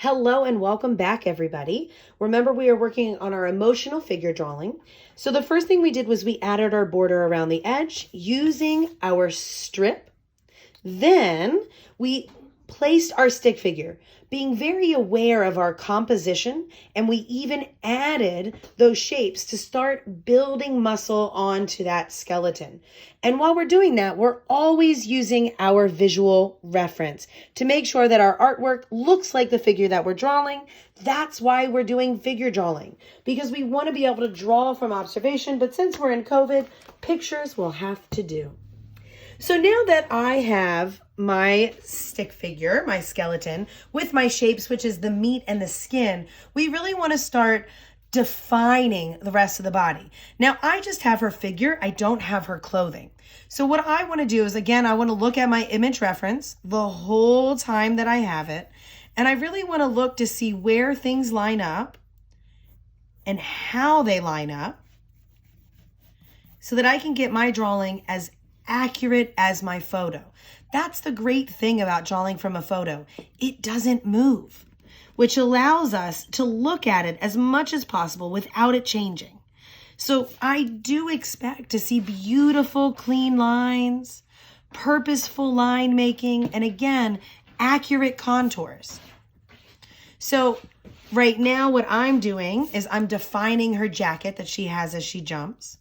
Hello and welcome back, everybody. Remember, we are working on our emotional figure drawing. So the first thing we did was we added our border around the edge using our strip. Then we placed our stick figure, being very aware of our composition, and we even added those shapes to start building muscle onto that skeleton. And while we're doing that, we're always using our visual reference to make sure that our artwork looks like the figure that we're drawing. That's why we're doing figure drawing, because we want to be able to draw from observation, but since we're in COVID, pictures will have to do. So now that I have my stick figure, my skeleton, with my shapes, which is the meat and the skin, we really want to start defining the rest of the body. Now, I just have her figure. I don't have her clothing. So what I want to do is, again, I want to look at my image reference the whole time that I have it. And I really want to look to see where things line up and how they line up so that I can get my drawing as accurate as my photo. That's the great thing about drawing from a photo. It doesn't move, which allows us to look at it as much as possible without it changing. So I do expect to see beautiful, clean lines, purposeful line making, and again, accurate contours. So right now what I'm doing is I'm defining her jacket that she has as she jumps.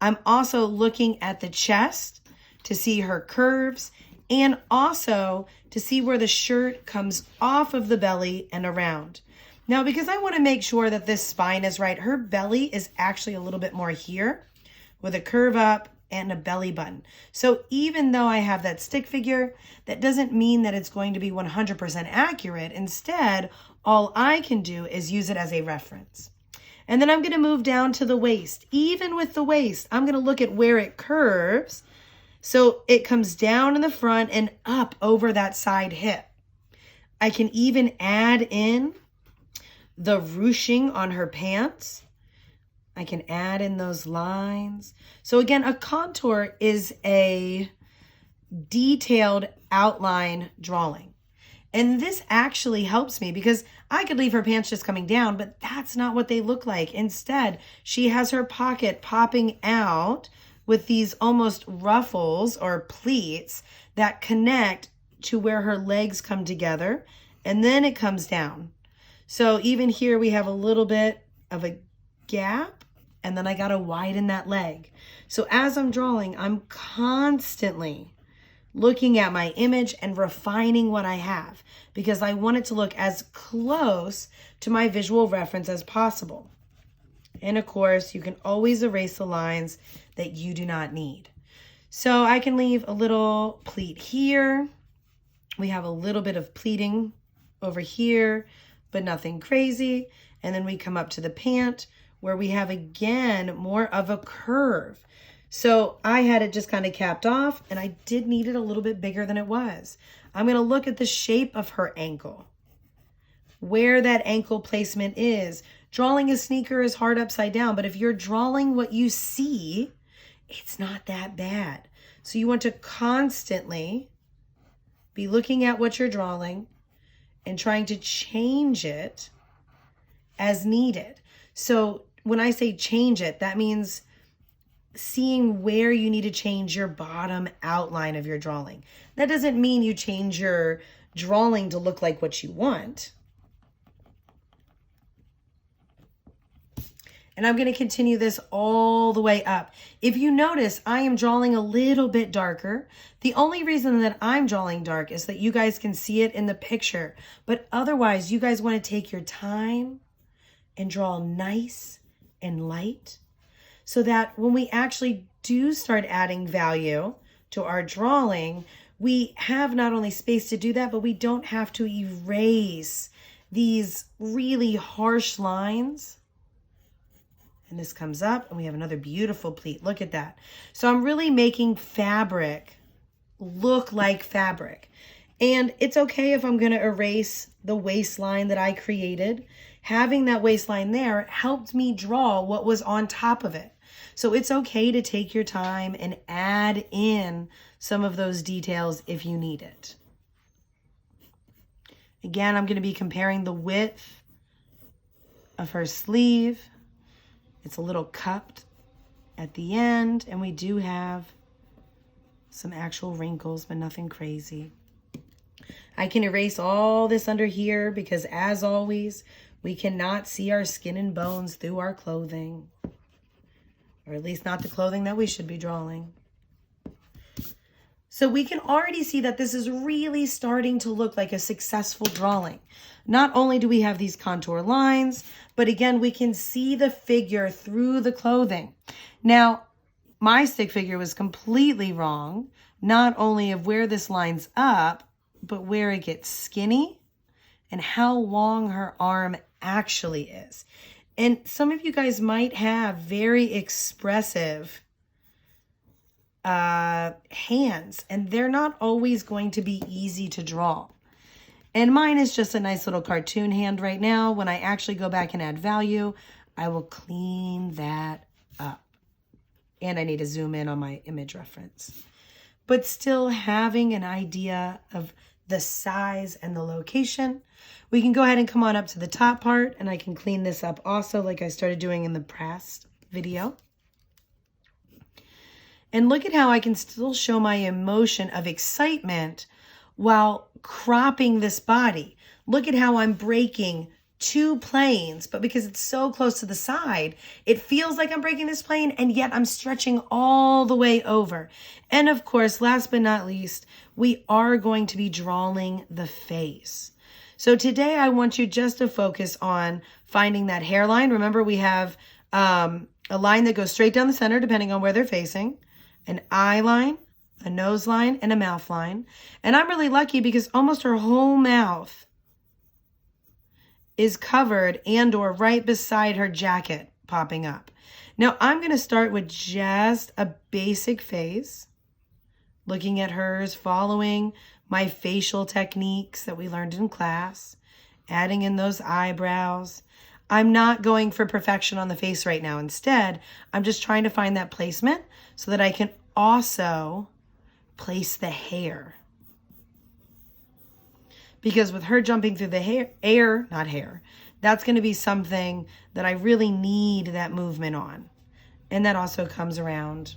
I'm also looking at the chest to see her curves and also to see where the shirt comes off of the belly and around. Now, because I want to make sure that this spine is right, her belly is actually a little bit more here with a curve up and a belly button. So even though I have that stick figure, that doesn't mean that it's going to be 100% accurate. Instead, all I can do is use it as a reference. And then I'm going to move down to the waist. Even with the waist, I'm going to look at where it curves. So it comes down in the front and up over that side hip. I can even add in the ruching on her pants. I can add in those lines. So again, a contour is a detailed outline drawing. And this actually helps me because I could leave her pants just coming down, but that's not what they look like. Instead, she has her pocket popping out with these almost ruffles or pleats that connect to where her legs come together, and then it comes down. So even here we have a little bit of a gap, and then I got to widen that leg. So as I'm drawing, I'm constantly looking at my image and refining what I have because I want it to look as close to my visual reference as possible. And of course, you can always erase the lines that you do not need. So I can leave a little pleat here. We have a little bit of pleating over here, but nothing crazy. And then we come up to the pant where we have, again, more of a curve. So I had it just kind of capped off, and I did need it a little bit bigger than it was. I'm going to look at the shape of her ankle, where that ankle placement is. Drawing a sneaker is hard upside down, but if you're drawing what you see, it's not that bad. So you want to constantly be looking at what you're drawing and trying to change it as needed. So when I say change it, that means seeing where you need to change your bottom outline of your drawing. That doesn't mean you change your drawing to look like what you want. And I'm going to continue this all the way up. If you notice, I am drawing a little bit darker. The only reason that I'm drawing dark is that you guys can see it in the picture. But otherwise, you guys want to take your time and draw nice and light so that when we actually do start adding value to our drawing, we have not only space to do that, but we don't have to erase these really harsh lines. And this comes up and we have another beautiful pleat. Look at that. So I'm really making fabric look like fabric. And it's okay if I'm going to erase the waistline that I created. Having that waistline there helped me draw what was on top of it. So it's okay to take your time and add in some of those details if you need it. Again, I'm going to be comparing the width of her sleeve. It's a little cupped at the end, and we do have some actual wrinkles, but nothing crazy. I can erase all this under here because, as always, we cannot see our skin and bones through our clothing, or at least not the clothing that we should be drawing. So we can already see that this is really starting to look like a successful drawing. Not only do we have these contour lines, but again, we can see the figure through the clothing. Now, my stick figure was completely wrong, not only of where this lines up, but where it gets skinny and how long her arm actually is. And some of you guys might have very expressive hands, and they're not always going to be easy to draw. And mine is just a nice little cartoon hand right now. When I actually go back and add value, I will clean that up. And I need to zoom in on my image reference. But still having an idea of the size and the location, we can go ahead and come on up to the top part, and I can clean this up also like I started doing in the past video. And look at how I can still show my emotion of excitement while cropping this body. Look at how I'm breaking two planes, but because it's so close to the side, it feels like I'm breaking this plane, and yet I'm stretching all the way over. And of course, last but not least, we are going to be drawing the face. So today I want you just to focus on finding that hairline. Remember, we have a line that goes straight down the center depending on where they're facing, an eye line, a nose line, and a mouth line. And I'm really lucky because almost her whole mouth is covered and or right beside her jacket popping up. Now I'm going to start with just a basic face, looking at hers, following my facial techniques that we learned in class, adding in those eyebrows. I'm not going for perfection on the face right now. Instead, I'm just trying to find that placement so that I can also place the hair. Because with her jumping through the hair, that's going to be something that I really need that movement on. And that also comes around.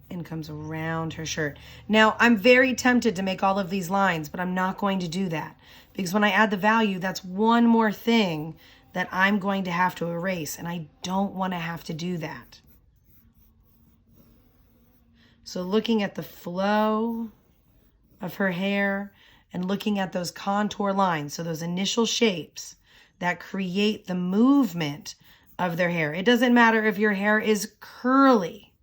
And comes around her shirt. Now, I'm very tempted to make all of these lines, but I'm not going to do that. Because when I add the value, that's one more thing that I'm going to have to erase. And I don't want to have to do that. So looking at the flow of her hair and looking at those contour lines, so those initial shapes that create the movement of their hair. It doesn't matter if your hair is curly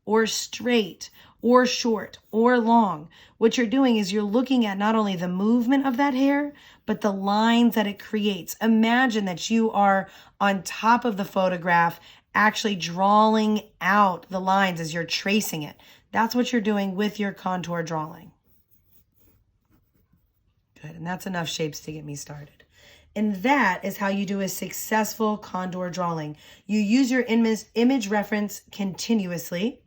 or straight or short or long. What you're doing is you're looking at not only the movement of that hair, but the lines that it creates. Imagine that you are on top of the photograph actually drawing out the lines as you're tracing it. That's what you're doing with your contour drawing. Good, and that's enough shapes to get me started. And that is how you do a successful contour drawing. You use your image reference continuously.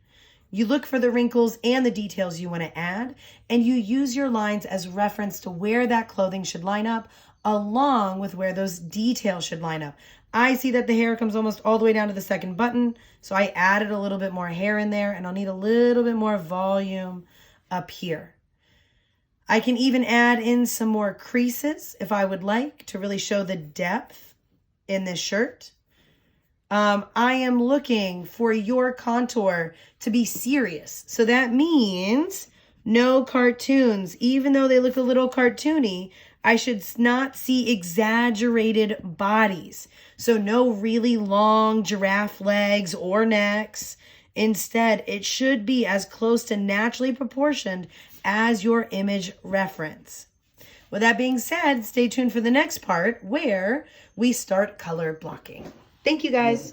You look for the wrinkles and the details you want to add, and you use your lines as reference to where that clothing should line up, along with where those details should line up. I see that the hair comes almost all the way down to the second button, so I added a little bit more hair in there, and I'll need a little bit more volume up here. I can even add in some more creases if I would like to really show the depth in this shirt. I am looking for your contour to be serious. So that means no cartoons. Even though they look a little cartoony, I should not see exaggerated bodies. So no really long giraffe legs or necks. Instead, it should be as close to naturally proportioned as your image reference. With that being said, stay tuned for the next part where we start color blocking. Thank you guys.